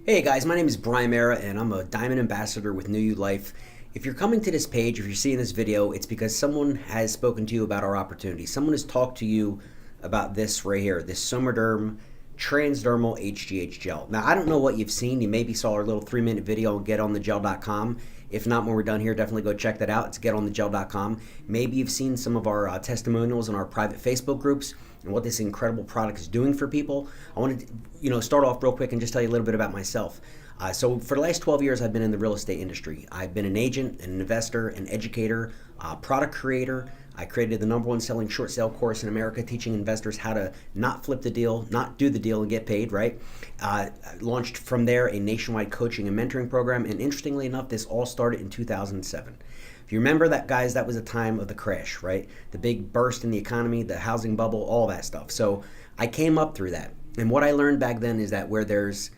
Hey guys, my name is Brian Mara and I'm a Diamond Ambassador with New You Life. If you're coming to this page, if you're seeing this video, it's because someone has spoken to you about our opportunity. Someone has talked to you about this right here, this Somaderm transdermal HGH gel. Now, I don't know what you've seen. You maybe saw our little 3-minute video on getonthegel.com. If not, when we're done here, definitely go check that out. It's getonthegel.com. Maybe you've seen some of our testimonials in our private Facebook groups and what this incredible product is doing for people. I wanted to, start off real quick and just tell you a little bit about myself. So for the last 12 years, I've been in the real estate industry. I've been an agent, an investor, an educator, product creator. I created the #1 selling short sale course in America, teaching investors how to not flip the deal, not do the deal and get paid, right? I launched from there a nationwide coaching and mentoring program. And interestingly enough, this all started in 2007. If you remember that, guys, that was the time of the crash, right? The big burst in the economy, the housing bubble, all that stuff. So I came up through that. And what I learned back then is that where there's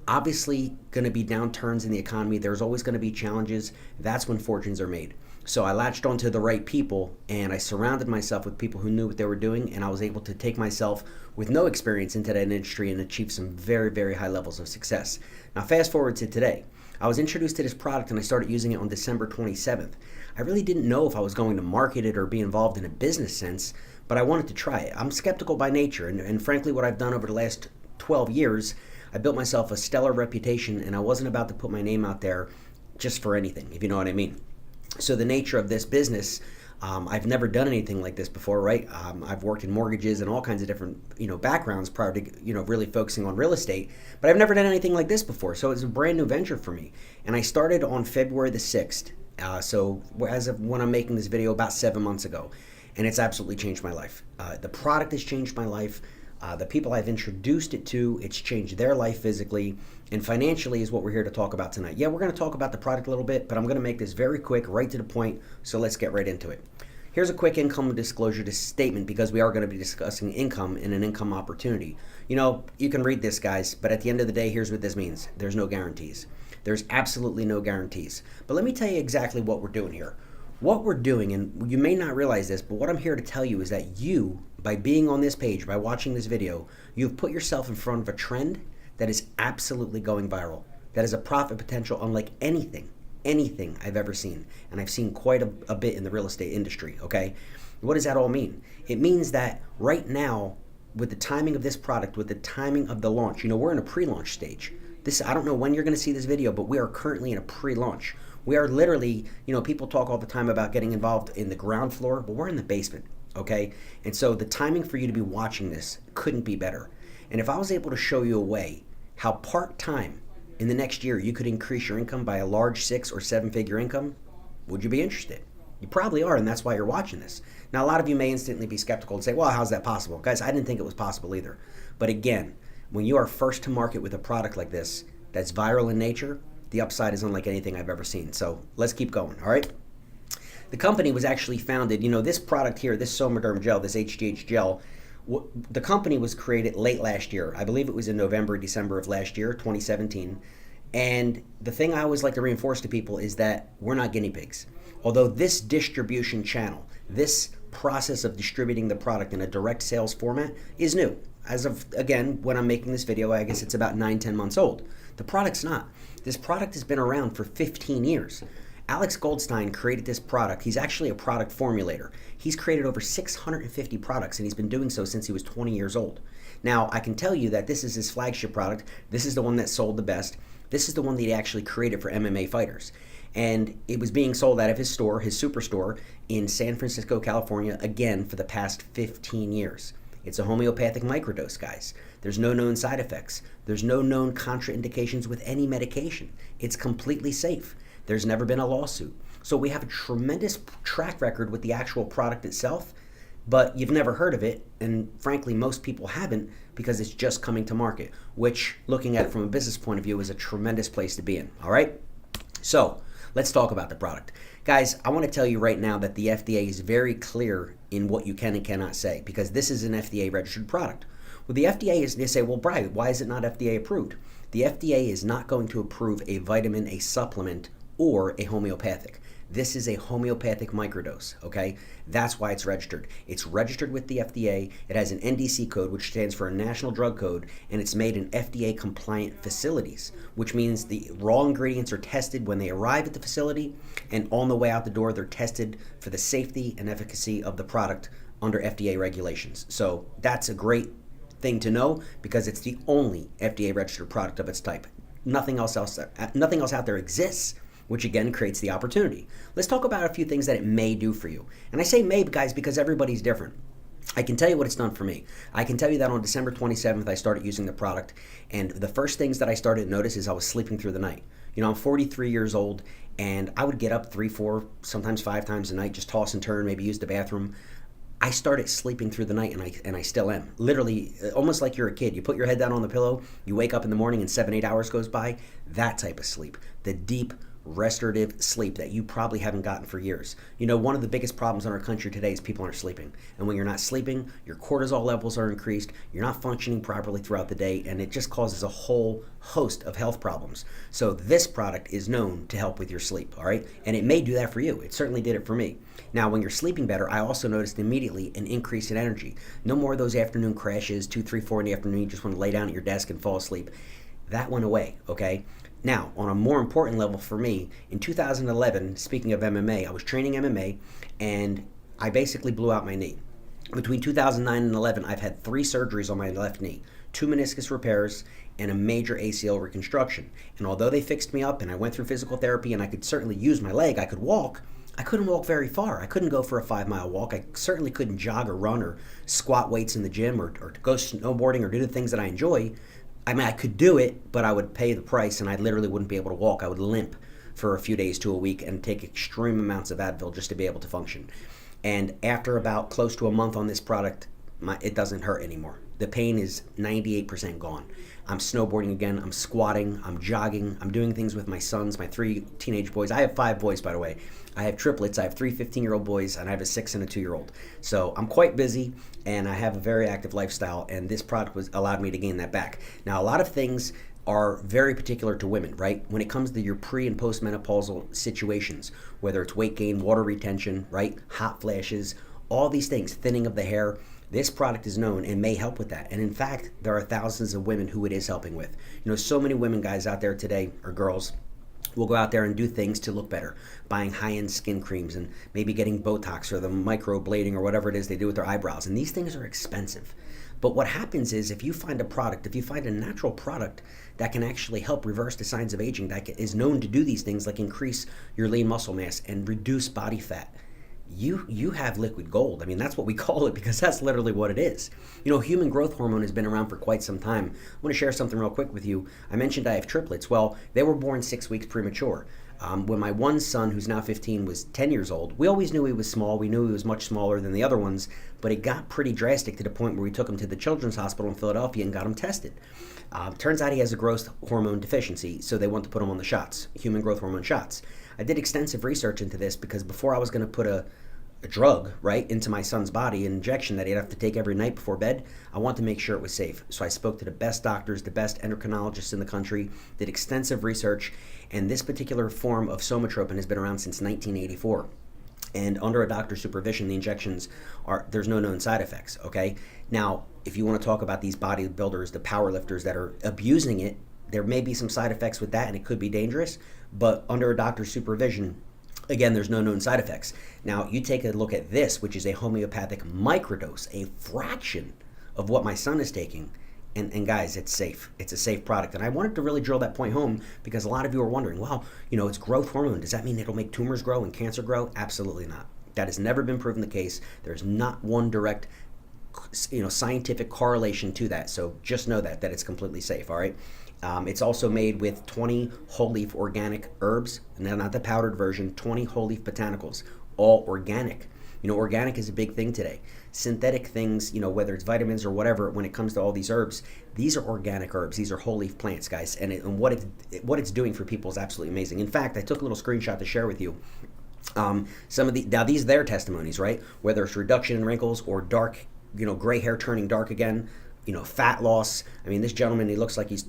obviously going to be downturns in the economy, there's always going to be challenges. That's when fortunes are made. So I latched onto the right people and I surrounded myself with people who knew what they were doing, and I was able to take myself with no experience into that industry and achieve some very, very high levels of success. Now fast forward to today. I was introduced to this product and I started using it on December 27th. I really didn't know if I was going to market it or be involved in a business sense, but I wanted to try it. I'm skeptical by nature, and frankly what I've done over the last 12 years, I built myself a stellar reputation, and I wasn't about to put my name out there just for anything, if you know what I mean. So the nature of this business, I've never done anything like this before, right? I've worked in mortgages and all kinds of different, backgrounds prior to, really focusing on real estate, but I've never done anything like this before. So it's a brand new venture for me. And I started on February the 6th. So as of when I'm making this video, about 7 months ago, and it's absolutely changed my life. The product has changed my life. The people I've introduced it to, it's changed their life physically, and financially is what we're here to talk about tonight. Yeah, we're going to talk about the product a little bit, but I'm going to make this very quick, right to the point, so let's get right into it. Here's a quick income disclosure statement, because we are going to be discussing income and an income opportunity. You can read this, guys, but at the end of the day, here's what this means. There's no guarantees. There's absolutely no guarantees. But let me tell you exactly what we're doing here. What we're doing, and you may not realize this, but what I'm here to tell you is that you, by being on this page, by watching this video, you've put yourself in front of a trend that is absolutely going viral. That is a profit potential unlike anything I've ever seen. And I've seen quite a bit in the real estate industry, okay? What does that all mean? It means that right now, with the timing of this product, with the timing of the launch, we're in a pre-launch stage. I don't know when you're going to see this video, but we are currently in a pre-launch. We are literally, people talk all the time about getting involved in the ground floor, but we're in the basement, okay? And so the timing for you to be watching this couldn't be better. And if I was able to show you a way how part-time in the next year you could increase your income by a large 6 or 7-figure income, would you be interested? You probably are, and that's why you're watching this. Now, a lot of you may instantly be skeptical and say, well, how's that possible? Guys, I didn't think it was possible either. But again, when you are first to market with a product like this that's viral in nature, the upside is unlike anything I've ever seen. So let's keep going, all right? The company was actually founded, this product here, this Somaderm gel, this HGH gel, the company was created late last year. I believe it was in November, December of last year, 2017. And the thing I always like to reinforce to people is that we're not guinea pigs. Although this distribution channel, this process of distributing the product in a direct sales format is new. As of, again, when I'm making this video, I guess it's about 9-10 months old. The product's not. This product has been around for 15 years. Alex Goldstein created this product. He's actually a product formulator. He's created over 650 products, and he's been doing so since he was 20 years old. Now, I can tell you that this is his flagship product. This is the one that sold the best. This is the one that he actually created for MMA fighters. And it was being sold out of his store, his superstore, in San Francisco, California, again, for the past 15 years. It's a homeopathic microdose, guys. There's no known side effects. There's no known contraindications with any medication. It's completely safe. There's never been a lawsuit. So we have a tremendous track record with the actual product itself, but you've never heard of it, and frankly, most people haven't because it's just coming to market, which, looking at it from a business point of view, is a tremendous place to be in, all right? So let's talk about the product. Guys, I want to tell you right now that the FDA is very clear in what you can and cannot say, because this is an FDA-registered product. Well, the FDA is, they say, well, Brian, why is it not FDA approved? The FDA is not going to approve a vitamin, a supplement, or a homeopathic. This is a homeopathic microdose, okay? That's why it's registered. It's registered with the FDA. It has an NDC code, which stands for a National Drug Code, and it's made in FDA-compliant facilities, which means the raw ingredients are tested when they arrive at the facility, and on the way out the door, they're tested for the safety and efficacy of the product under FDA regulations. So that's a great thing to know because it's the only FDA registered product of its type. Nothing else out there exists, which again creates the opportunity. Let's talk about a few things that it may do for you. And I say may, guys, because everybody's different. I can tell you what it's done for me. I can tell you that on December 27th, I started using the product, and the first things that I started to notice is I was sleeping through the night. You know, I'm 43 years old, and I would get up 3, 4, sometimes 5 times a night, just toss and turn, maybe use the bathroom. I started sleeping through the night, and I still am. Literally, almost like you're a kid. You put your head down on the pillow, you wake up in the morning, and 7, 8 hours goes by. That type of sleep. The deep, restorative sleep that you probably haven't gotten for years. You know, one of the biggest problems in our country today is people aren't sleeping. And when you're not sleeping, your cortisol levels are increased, you're not functioning properly throughout the day, and it just causes a whole host of health problems. So this product is known to help with your sleep, all right? And it may do that for you. It certainly did it for me. Now, when you're sleeping better, I also noticed immediately an increase in energy. No more of those afternoon crashes, 2, 3, 4 in the afternoon, you just want to lay down at your desk and fall asleep. That went away, okay? Now, on a more important level for me, in 2011, speaking of MMA, I was training MMA, and I basically blew out my knee. Between 2009 and 11, I've had 3 surgeries on my left knee, 2 meniscus repairs, and a major ACL reconstruction. And although they fixed me up and I went through physical therapy and I could certainly use my leg, I could walk, I couldn't walk very far. I couldn't go for a 5-mile walk. I certainly couldn't jog or run or squat weights in the gym or go snowboarding or do the things that I enjoy. I mean, I could do it, but I would pay the price and I literally wouldn't be able to walk. I would limp for a few days to a week and take extreme amounts of Advil just to be able to function. And after about close to a month on this product, it doesn't hurt anymore. The pain is 98% gone. I'm snowboarding again, I'm squatting, I'm jogging, I'm doing things with my sons, my 3 teenage boys. I have 5 boys, by the way. I have triplets. I have 3 15-year-old boys, and I have a 6 and a 2-year-old. So I'm quite busy, and I have a very active lifestyle, and this product allowed me to gain that back. Now, a lot of things are very particular to women, right? When it comes to your pre- and postmenopausal situations, whether it's weight gain, water retention, right? Hot flashes, all these things, thinning of the hair, this product is known and may help with that. And in fact, there are thousands of women who it is helping with. You know, so many women, guys out there today, or girls, will go out there and do things to look better, buying high-end skin creams and maybe getting Botox or the microblading or whatever it is they do with their eyebrows. And these things are expensive. But what happens is if you find a product, if you find a natural product that can actually help reverse the signs of aging, that is known to do these things like increase your lean muscle mass and reduce body fat, you have liquid gold. I mean, that's what we call it because that's literally what it is. You know, human growth hormone has been around for quite some time. I want to share something real quick with you. I mentioned I have triplets. Well, they were born 6 weeks premature. When my one son, who's now 15, was 10 years old, we always knew he was small. We knew he was much smaller than the other ones, but it got pretty drastic to the point where we took him to the Children's Hospital in Philadelphia and got him tested. Turns out he has a growth hormone deficiency, so they want to put him on the shots, human growth hormone shots. I did extensive research into this because before I was going to put a drug, right, into my son's body, an injection that he'd have to take every night before bed, I wanted to make sure it was safe. So I spoke to the best doctors, the best endocrinologists in the country, did extensive research, and this particular form of somatropin has been around since 1984. And under a doctor's supervision, the injections there's no known side effects, okay? Now, if you want to talk about these bodybuilders, the power lifters that are abusing it, there may be some side effects with that and it could be dangerous, but under a doctor's supervision, again, there's no known side effects. Now, you take a look at this, which is a homeopathic microdose, a fraction of what my son is taking, and guys, it's safe. It's a safe product. And I wanted to really drill that point home because a lot of you are wondering, well, you know, it's growth hormone. Does that mean it'll make tumors grow and cancer grow? Absolutely not. That has never been proven the case. There's not one direct, you know, scientific correlation to that. So just know that it's completely safe, all right? It's also made with 20 whole leaf organic herbs, not the powdered version, 20 whole leaf botanicals, all organic. You know, organic is a big thing today. Synthetic things, you know, whether it's vitamins or whatever, when it comes to all these herbs, these are organic herbs. These are whole leaf plants, guys. And what it's doing for people is absolutely amazing. In fact, I took a little screenshot to share with you. Now these are their testimonies, right? Whether it's reduction in wrinkles or dark, you know, gray hair turning dark again, you know, fat loss. I mean, this gentleman, he looks like he's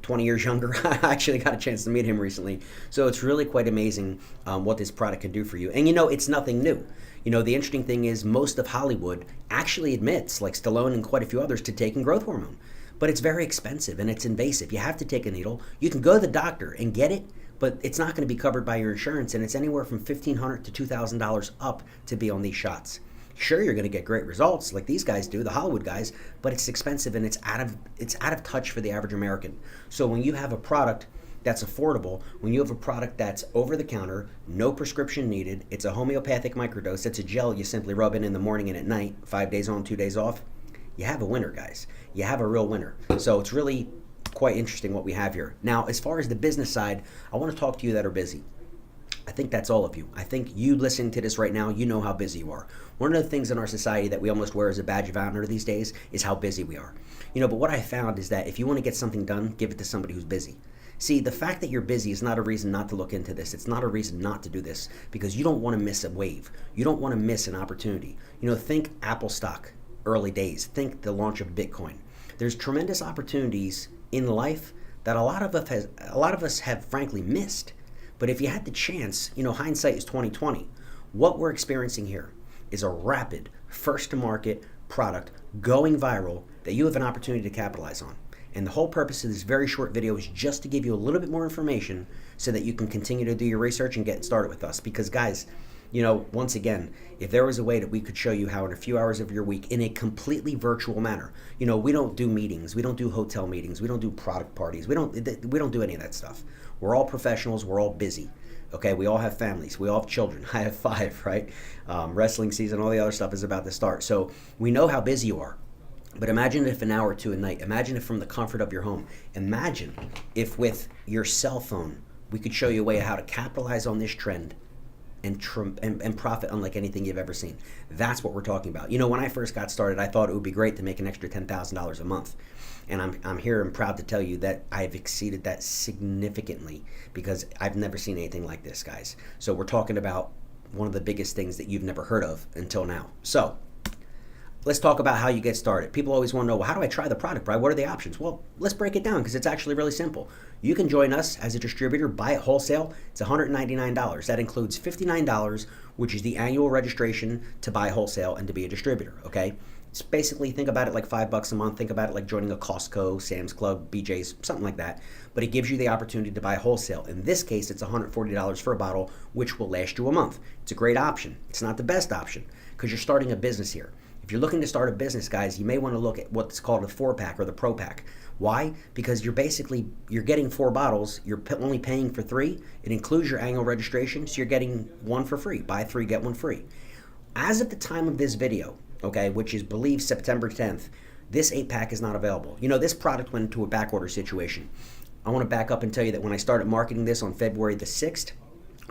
20 years younger. I actually got a chance to meet him recently. So it's really quite amazing what this product can do for you. And it's nothing new. The interesting thing is most of Hollywood actually admits, like Stallone and quite a few others, to taking growth hormone. But it's very expensive and it's invasive. You have to take a needle. You can go to the doctor and get it, but it's not going to be covered by your insurance, and it's anywhere from $1,500 to $2,000 up to be on these shots. Sure, you're going to get great results like these guys do, the Hollywood guys, but it's expensive and it's out of touch for the average American. So when you have a product that's affordable, when you have a product that's over the counter, no prescription needed, it's a homeopathic microdose, it's a gel you simply rub in the morning and at night, 5 days on, 2 days off, you have a winner, guys. You have a real winner. So it's really quite interesting what we have here. Now, as far as the business side, I want to talk to you that are busy. I think that's all of you. I think you listening to this right now, you know how busy you are. One of the things in our society that we almost wear as a badge of honor these days is how busy we are. But what I found is that if you want to get something done, give it to somebody who's busy. See, the fact that you're busy is not a reason not to look into this. It's not a reason not to do this because you don't want to miss a wave. You don't want to miss an opportunity. Think Apple stock, early days. Think the launch of Bitcoin. There's tremendous opportunities in life that a lot of us have frankly missed. But if you had the chance, hindsight is 20/20. What we're experiencing here is a rapid, first-to-market product going viral that you have an opportunity to capitalize on. And the whole purpose of this very short video is just to give you a little bit more information so that you can continue to do your research and get started with us. Because guys, once again, if there was a way that we could show you how in a few hours of your week in a completely virtual manner, we don't do meetings, we don't do hotel meetings, we don't do product parties, we don't do any of that stuff. We're all professionals, we're all busy. Okay, we all have families, we all have children. I have 5, right? Wrestling season, all the other stuff is about to start. So we know how busy you are. But imagine if an hour or two a night, imagine if from the comfort of your home, imagine if with your cell phone, we could show you a way of how to capitalize on this trend and profit unlike anything you've ever seen. That's what we're talking about. When I first got started, I thought it would be great to make an extra $10,000 a month. And I'm here and proud to tell you that I've exceeded that significantly because I've never seen anything like this, guys. So we're talking about one of the biggest things that you've never heard of until now. So let's talk about how you get started. People always want to know, well, how do I try the product, Brian? What are the options? Well, let's break it down because it's actually really simple. You can join us as a distributor, buy it wholesale. It's $199. That includes $59, which is the annual registration to buy wholesale and to be a distributor, okay? It's basically, think about it like $5 a month. Think about it like joining a Costco, Sam's Club, BJ's, something like that. But it gives you the opportunity to buy wholesale. In this case, it's $140 for a bottle, which will last you a month. It's a great option. It's not the best option because you're starting a business here. If you're looking to start a business, guys, you may want to look at what's called a 4-pack or the Pro Pack. Why? Because you're getting 4 bottles. You're only paying for 3. It includes your annual registration, so you're getting 1 for free. Buy 3, get 1 free. As of the time of this video, okay, which is believed September 10th, this 8-pack is not available. This product went into a back order situation. I want to back up and tell you that when I started marketing this on February the 6th,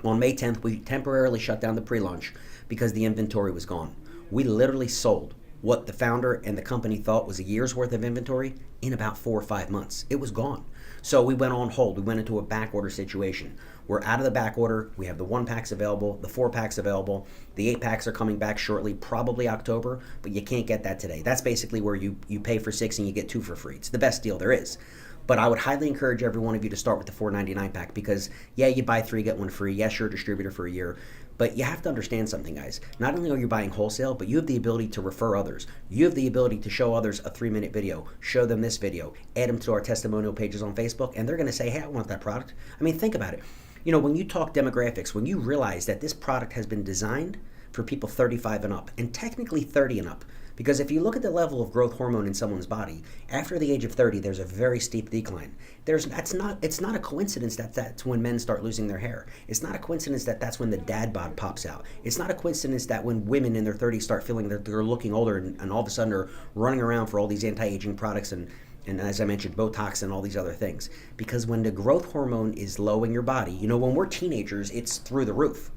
on May 10th, we temporarily shut down the pre-launch because the inventory was gone. We literally sold what the founder and the company thought was a year's worth of inventory in about 4 or 5 months. It was gone. So we went on hold. We went into a back order situation. We're out of the back order. We have the 1-packs available, the 4-packs available. The 8-packs are coming back shortly, probably October, but you can't get that today. That's basically where you pay for 6 and you get 2 for free. It's the best deal there is. But I would highly encourage every one of you to start with the $4.99 pack because, yeah, you buy 3, get 1 free. Yes, you're a distributor for a year. But you have to understand something, guys. Not only are you buying wholesale, but you have the ability to refer others. You have the ability to show others a 3-minute video, show them this video, add them to our testimonial pages on Facebook, and they're going to say, hey, I want that product. I mean, think about it. When you talk demographics, when you realize that this product has been designed for people 35 and up, and technically 30 and up, because if you look at the level of growth hormone in someone's body, after the age of 30, there's a very steep decline. It's not a coincidence that that's when men start losing their hair. It's not a coincidence that that's when the dad bod pops out. It's not a coincidence that when women in their 30s start feeling that they're looking older and all of a sudden are running around for all these anti-aging products and as I mentioned, Botox and all these other things. Because when the growth hormone is low in your body, when we're teenagers, it's through the roof.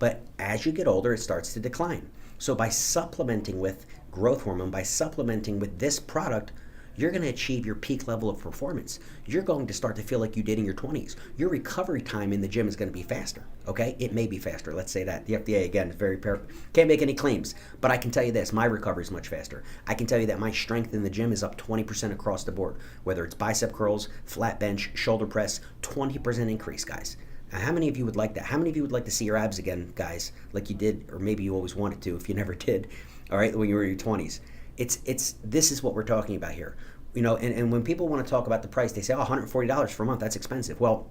But as you get older, it starts to decline. So by supplementing with growth hormone, by supplementing with this product, you're going to achieve your peak level of performance. You're going to start to feel like you did in your 20s. Your recovery time in the gym is going to be faster, okay? It may be faster, let's say that. The FDA, again, is can't make any claims, but I can tell you this, my recovery is much faster. I can tell you that my strength in the gym is up 20% across the board, whether it's bicep curls, flat bench, shoulder press, 20% increase, guys. Now, how many of you would like that? How many of you would like to see your abs again, guys, like you did, or maybe you always wanted to if you never did, all right, when you were in your 20s? This is what we're talking about here. You know, and when people want to talk about the price, they say, oh, $140 for a month, that's expensive. Well,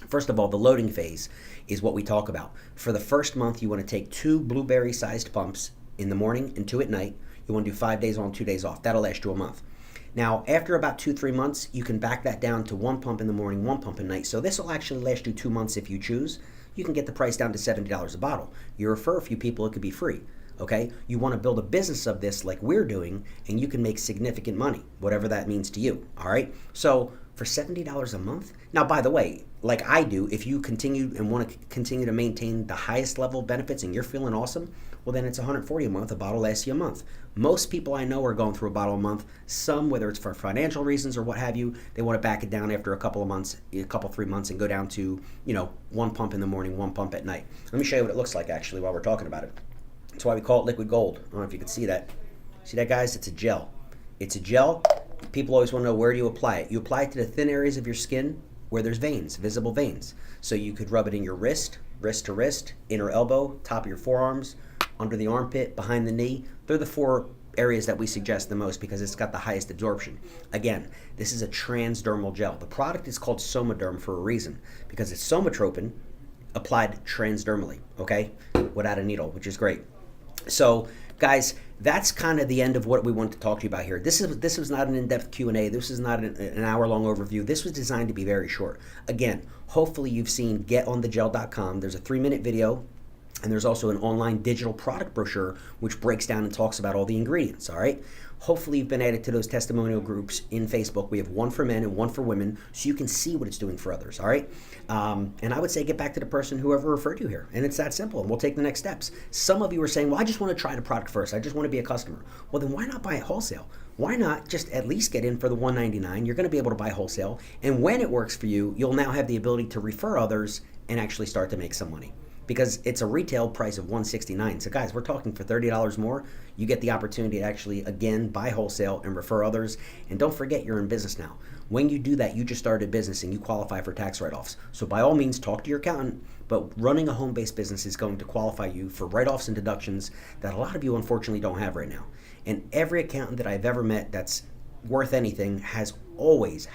first of all, the loading phase is what we talk about. For the first month, you want to take 2 blueberry-sized pumps in the morning and 2 at night. You want to do 5 days on, 2 days off. That'll last you a month. Now, after about 2-3 months, you can back that down to 1 pump in the morning, 1 pump at night. So this will actually last you 2 months if you choose. You can get the price down to $70 a bottle. You refer a few people, it could be free. Okay? You want to build a business of this like we're doing, and you can make significant money, whatever that means to you. All right? So for $70 a month, now, by the way, like I do, if you continue and want to continue to maintain the highest level of benefits and you're feeling awesome, well, then it's $140 a month. A bottle lasts you a month. Most people I know are going through a bottle a month. Some, whether it's for financial reasons or what have you, they want to back it down after a couple of months, 3 months, and go down to, 1 pump in the morning, 1 pump at night. Let me show you what it looks like, actually, while we're talking about it. That's why we call it liquid gold. I don't know if you can see that. See that, guys? It's a gel. It's a gel. People always want to know, where do you apply it? You apply it to the thin areas of your skin where there's veins, visible veins. So you could rub it in your wrist to wrist, inner elbow, top of your forearms, under the armpit, behind the knee. They're the 4 areas that we suggest the most because it's got the highest absorption. Again, this is a transdermal gel. The product is called Somaderm for a reason, because it's somatropin applied transdermally, okay, without a needle, which is great. So, guys, that's kind of the end of what we want to talk to you about here. This was not an in-depth Q&A. This is not an hour-long overview. This was designed to be very short. Again, hopefully you've seen getonthegel.com. There's a 3-minute video, and there's also an online digital product brochure which breaks down and talks about all the ingredients, all right? Hopefully you've been added to those testimonial groups in Facebook. We have one for men and one for women, so you can see what it's doing for others, all right? And I would say get back to the person whoever referred you here, and it's that simple, and we'll take the next steps. Some of you are saying, well, I just want to try the product first. I just want to be a customer. Well, then why not buy it wholesale? Why not just at least get in for the $199? You're going to be able to buy wholesale, and when it works for you, you'll now have the ability to refer others and actually start to make some money, because it's a retail price of $169. So guys, we're talking for $30 more. You get the opportunity to actually, again, buy wholesale and refer others. And don't forget, you're in business now. When you do that, you just started a business and you qualify for tax write-offs. So by all means, talk to your accountant, but running a home-based business is going to qualify you for write-offs and deductions that a lot of you unfortunately don't have right now. And every accountant that I've ever met that's worth anything has always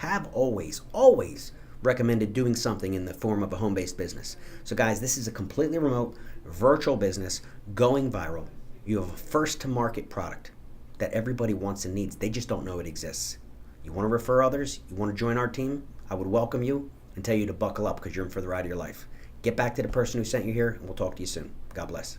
recommended doing something in the form of a home-based business. So guys, this is a completely remote, virtual business going viral. You have a first-to-market product that everybody wants and needs. They just don't know it exists. You want to refer others? You want to join our team? I would welcome you and tell you to buckle up because you're in for the ride of your life. Get back to the person who sent you here, and we'll talk to you soon. God bless.